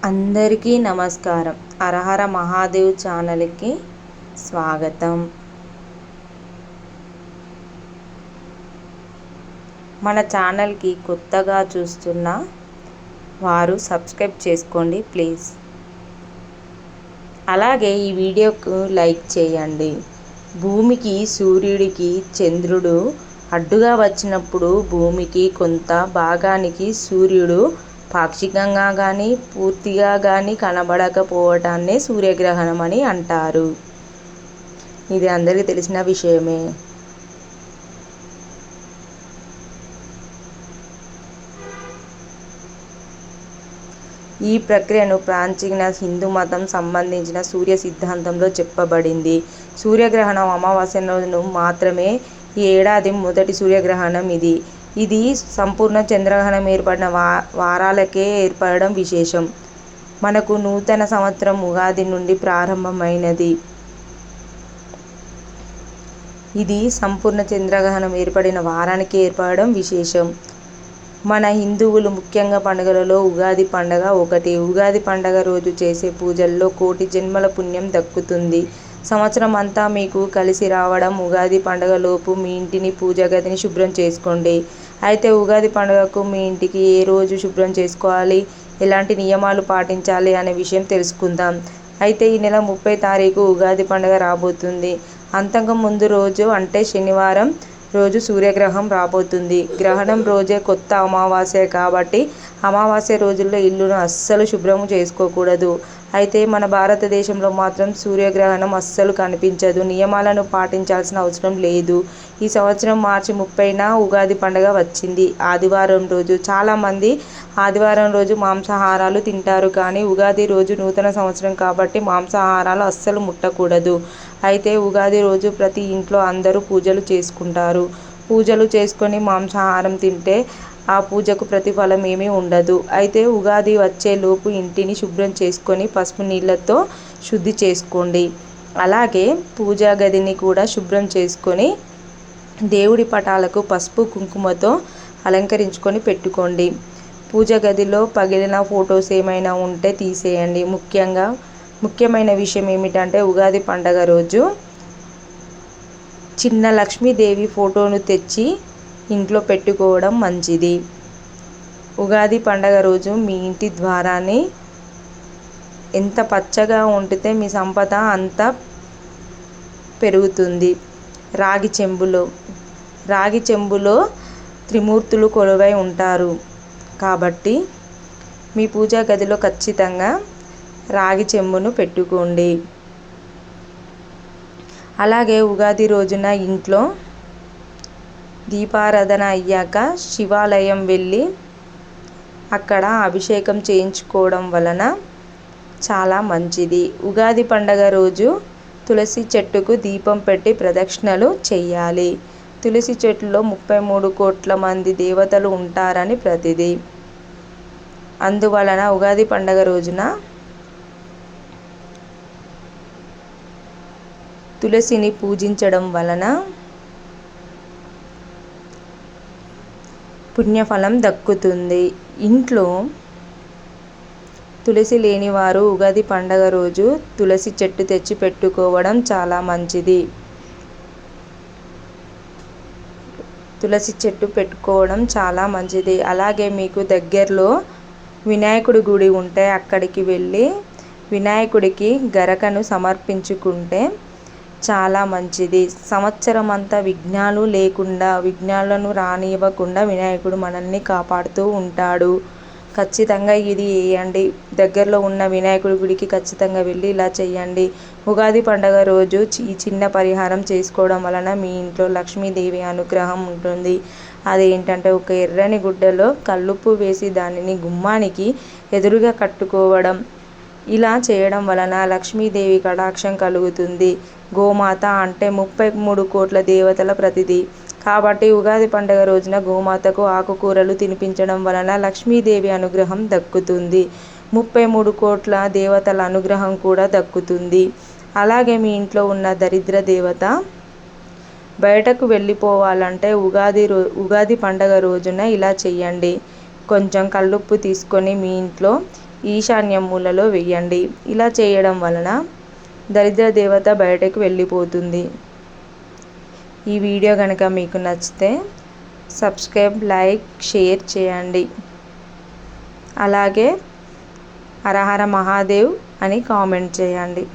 అందరికీ నమస్కారం. హరహర మహాదేవ్ ఛానల్కి స్వాగతం. మన ఛానల్కి కొత్తగా చూస్తున్న వారు సబ్స్క్రైబ్ చేసుకోండి ప్లీజ్. అలాగే ఈ వీడియోకు లైక్ చేయండి. భూమికి సూర్యుడికి చంద్రుడు అడ్డుగా వచ్చినప్పుడు భూమికి కొంత భాగానికి సూర్యుడు పాక్షికంగా కానీ పూర్తిగా కానీ కనబడకపోవటాన్నే సూర్యగ్రహణం అని అంటారు. ఇది అందరికీ తెలిసిన విషయమే. ఈ ప్రక్రియను ప్రాచీన హిందూ మతం సంబంధించిన సూర్య సిద్ధాంతంలో చెప్పబడింది. సూర్యగ్రహణం అమావాస్య రోజున మాత్రమే ఈ ఏడాది మొదటి సూర్యగ్రహణం ఇది సంపూర్ణ చంద్రగ్రహణం ఏర్పడిన వారాలకే ఏర్పడడం విశేషం. మనకు నూతన సంవత్సరం ఉగాది నుండి ప్రారంభమైనది. ఇది సంపూర్ణ చంద్రగ్రహణం ఏర్పడిన వారానికి ఏర్పడడం విశేషం. మన హిందువులు ముఖ్యంగా పండుగలలో ఉగాది పండుగ ఒకటి. ఉగాది పండుగ రోజు చేసే పూజల్లో కోటి జన్మల పుణ్యం దక్కుతుంది. సంవత్సరం అంతా మీకు కలిసి రావడం. ఉగాది పండుగలోపు మీ ఇంటిని పూజ గదిని శుభ్రం చేసుకోండి. అయితే ఉగాది పండుగకు మీ ఇంటికి ఏ రోజు శుభ్రం చేసుకోవాలి, ఎలాంటి నియమాలు పాటించాలి అనే విషయం తెలుసుకుందాం. అయితే ఈ నెల 30 తారీఖు ఉగాది పండుగ రాబోతుంది. అంతకు ముందు రోజు అంటే శనివారం రోజు సూర్యగ్రహణం రాబోతుంది. గ్రహణం రోజే కొత్త అమావాస్య కాబట్టి అమావాస్య రోజుల్లో ఇల్లును అస్సలు శుభ్రం చేసుకోకూడదు. అయితే మన భారతదేశంలో మాత్రం సూర్యగ్రహణం అస్సలు కనిపించదు. నియమాలను పాటించాల్సిన అవసరం లేదు. ఈ సంవత్సరం మార్చి 30న ఉగాది పండుగ వచ్చింది. ఆదివారం రోజు. చాలామంది ఆదివారం రోజు మాంసాహారాలు తింటారు. కానీ ఉగాది రోజు నూతన సంవత్సరం కాబట్టి మాంసాహారాలు అస్సలు ముట్టకూడదు. అయితే ఉగాది రోజు ప్రతి ఇంట్లో అందరూ పూజలు చేసుకుంటారు. పూజలు చేసుకొని మాంసాహారం తింటే ఆ పూజకు ప్రతిఫలం ఏమీ ఉండదు. అయితే ఉగాది వచ్చేలోపు ఇంటిని శుభ్రం చేసుకొని పసుపు నీళ్ళతో శుద్ధి చేసుకోండి. అలాగే పూజా గదిని కూడా శుభ్రం చేసుకొని దేవుడి పటాలకు పసుపు కుంకుమతో అలంకరించుకొని పెట్టుకోండి. పూజ గదిలో పగిలిన ఫొటోస్ ఏమైనా ఉంటే తీసేయండి. ముఖ్యమైన విషయం ఏమిటంటే ఉగాది పండగ రోజు చిన్న లక్ష్మీదేవి ఫోటోను తెచ్చి ఇంట్లో పెట్టుకోవడం మంచిది. ఉగాది పండగ రోజు మీ ఇంటి ద్వారాన్ని ఎంత పచ్చగా ఉంచితే మీ సంపద అంత పెరుగుతుంది. రాగి చెంబులో త్రిమూర్తులు కొలువై ఉంటారు కాబట్టి మీ పూజా గదిలో ఖచ్చితంగా రాగి చెంబును పెట్టుకోండి. అలాగే ఉగాది రోజున ఇంట్లో దీపారాధన అయ్యాక శివాలయం వెళ్ళి అక్కడ అభిషేకం చేయించుకోవడం వలన చాలా మంచిది. ఉగాది పండగ రోజు తులసి చెట్టుకు దీపం పెట్టి ప్రదక్షిణలు చేయాలి. తులసి చెట్టులో 33 కోట్ల మంది దేవతలు ఉంటారని ప్రతీది. అందువలన ఉగాది పండగ రోజున తులసిని పూజించడం వలన పుణ్యఫలం దక్కుతుంది. ఇంట్లో తులసి లేని వారు ఉగాది పండగ రోజు తులసి చెట్టు తెచ్చి పెట్టుకోవడం చాలా మంచిది. తులసి చెట్టు పెట్టుకోవడం చాలా మంచిది. అలాగే మీకు దగ్గరలో వినాయకుడి గుడి ఉంటే అక్కడికి వెళ్ళి వినాయకుడికి గరకను సమర్పించుకుంటే చాలా మంచిది. సంవత్సరం అంతా విఘ్నాలను రానివ్వకుండా వినాయకుడు మనల్ని కాపాడుతూ ఉంటాడు. ఖచ్చితంగా ఇది చేయండి. దగ్గరలో ఉన్న వినాయకుడి గుడికి ఖచ్చితంగా వెళ్ళి ఇలా చేయండి. ఉగాది పండుగ రోజు ఈ చిన్న పరిహారం చేసుకోవడం వలన మీ ఇంట్లో లక్ష్మీదేవి అనుగ్రహం ఉంటుంది. అదేంటంటే ఒక ఎర్రని గుడ్డలో కల్లుప్పు వేసి దానిని గుమ్మానికి ఎదురుగా కట్టుకోవడం. ఇలా చేయడం వలన లక్ష్మీదేవి కటాక్షం కలుగుతుంది. గోమాత అంటే 33 కోట్ల దేవతల ప్రతినిధి కాబట్టి ఉగాది పండుగ రోజున గోమాతకు ఆకుకూరలు తినిపించడం వలన లక్ష్మీదేవి అనుగ్రహం దక్కుతుంది. 33 కోట్ల దేవతల అనుగ్రహం కూడా దక్కుతుంది. అలాగే మీ ఇంట్లో ఉన్న దరిద్ర దేవత బయటకు వెళ్ళిపోవాలంటే ఉగాది పండగ రోజున ఇలా చెయ్యండి. కొంచెం కల్లుప్పు తీసుకొని మీ ఇంట్లో ఈశాన్య మూలలో వేయండి. ఇలా చేయడం వలన దరిద్ర దేవత బయటకు వెళ్ళిపోతుంది. ఈ వీడియో కనుక మీకు నచ్చితే సబ్స్క్రైబ్, లైక్, షేర్ చేయండి. అలాగే హర హర మహాదేవ్ అని కామెంట్ చేయండి.